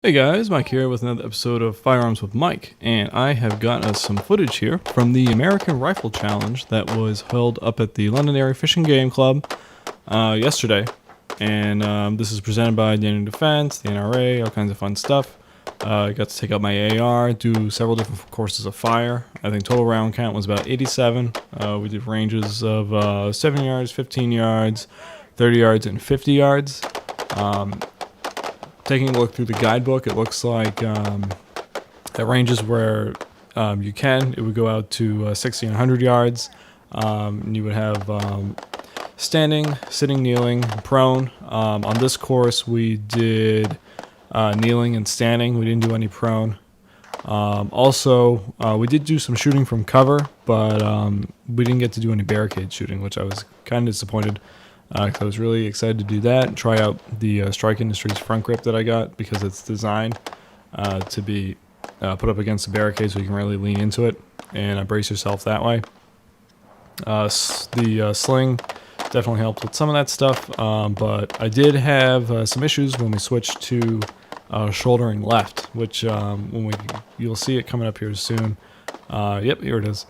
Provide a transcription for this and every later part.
Hey guys, Mike here with another episode of Firearms with Mike, and I have got us some footage here from the American Rifle Challenge that was held up at the Londonderry Fishing Game Club yesterday. And this is presented by Daniel Defense, the NRA, all kinds of fun stuff. I got to take out my AAR, do several different courses of fire. I think total round count was about 87. We did ranges of 7 yards, 15 yards, 30 yards, and 50 yards. Taking a look through the guidebook, it looks like at ranges where it would go out to 60 and 100 yards. And you would have standing, sitting, kneeling, prone. On this course, we did kneeling and standing. We didn't do any prone. Also, we did do some shooting from cover, but we didn't get to do any barricade shooting, which I was kind of disappointed. I was really excited to do that and try out the Strike Industries front grip that I got because it's designed to be put up against the barricade so you can really lean into it and brace yourself that way. The Sling definitely helped with some of that stuff, but I did have some issues when we switched to shouldering left, which you'll see it coming up here soon. Yep, here it is.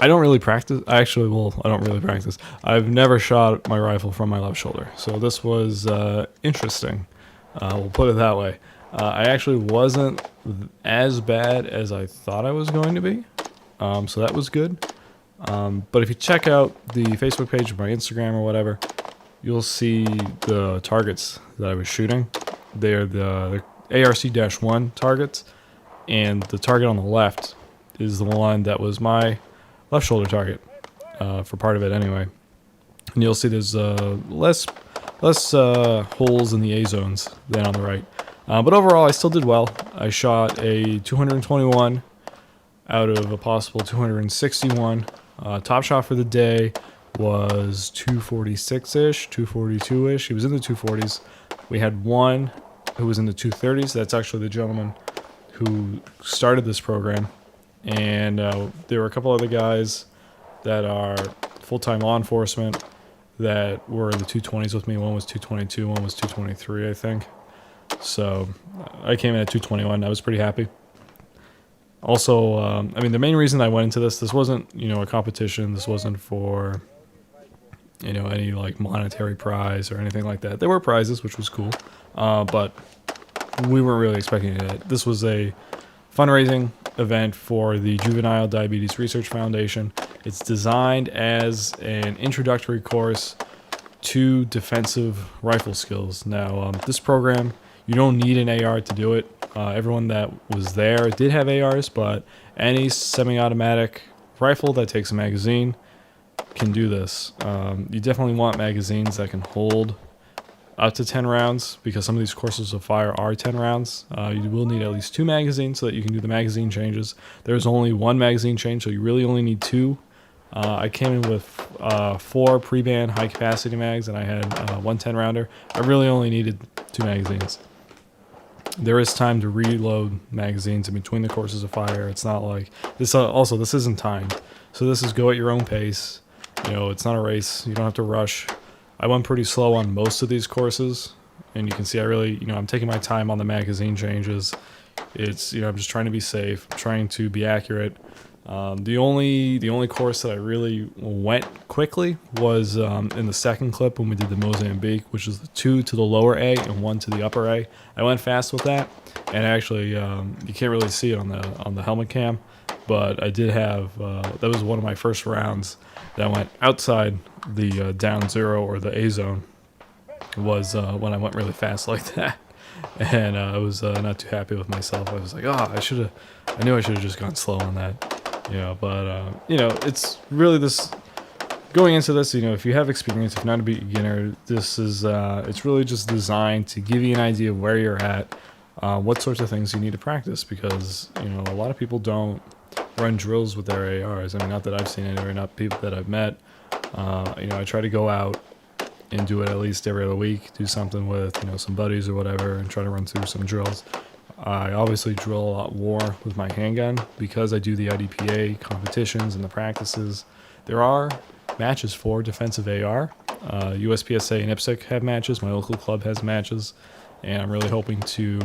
I don't really practice. I don't really practice. I've never shot my rifle from my left shoulder, so this was interesting. We'll put it that way. I actually wasn't as bad as I thought I was going to be, so that was good. But if you check out the Facebook page or my Instagram or whatever, you'll see the targets that I was shooting. They're the ARC-1 targets, and the target on the left is the one that was my left shoulder target for part of it anyway. And you'll see there's less holes in the A zones than on the right. But overall, I still did well. I shot a 221 out of a possible 261. Top shot for the day was 246-ish, 242-ish. He was in the 240s. We had one who was in the 230s. That's actually the gentleman who started this program. And there were a couple other guys that are full-time law enforcement that were in the 220s with me. One was 222, one was 223, I think. So I came in at 221. I was pretty happy. Also, I mean, the main reason I went into this wasn't, a competition. This wasn't for, any like monetary prize or anything like that. There were prizes, which was cool, but we weren't really expecting it. This was a fundraising event for the Juvenile Diabetes Research Foundation. It's designed as an introductory course to defensive rifle skills. Now, this program, you don't need an AR to do it. Everyone that was there did have ARs, but any semi-automatic rifle that takes a magazine can do this. You definitely want magazines that can hold up to 10 rounds, because some of these courses of fire are 10 rounds. You will need at least 2 magazines so that you can do the magazine changes. There's only 1 magazine change, so you really only need 2. I came in with 4 pre-band high-capacity mags, and I had 1 10-rounder. I really only needed 2 magazines. There is time to reload magazines in between the courses of fire. It's not like this. Also, this isn't timed, so this is go at your own pace. It's not a race. You don't have to rush. I went pretty slow on most of these courses, and you can see I really, I'm taking my time on the magazine changes. It's, I'm just trying to be safe, trying to be accurate. The only course that I really went quickly was in the second clip when we did the Mozambique, which is the 2 to the lower A and 1 to the upper A. I went fast with that, and actually you can't really see it on the helmet cam, but I did have that was one of my first rounds that went outside the down 0 or the A zone. Was when I went really fast like that, and I was not too happy with myself. I was like, I knew I should have just gone slow on that. But it's really this going into this. If you have experience, if not a beginner, this is it's really just designed to give you an idea of where you're at, what sorts of things you need to practice, because a lot of people don't run drills with their ARs. I mean, not that I've seen any, or not people that I've met. I try to go out and do it at least every other week, do something with some buddies or whatever, and try to run through some drills. I obviously drill a lot more with my handgun because I do the IDPA competitions and the practices. There are matches for defensive AR. USPSA and IPSC have matches. My local club has matches. and I'm really hoping to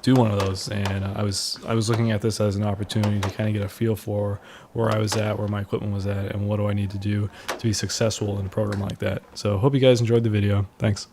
do one of those. And I was looking at this as an opportunity to kind of get a feel for where I was at, where my equipment was at, and what do I need to do to be successful in a program like that. So hope you guys enjoyed the video. Thanks.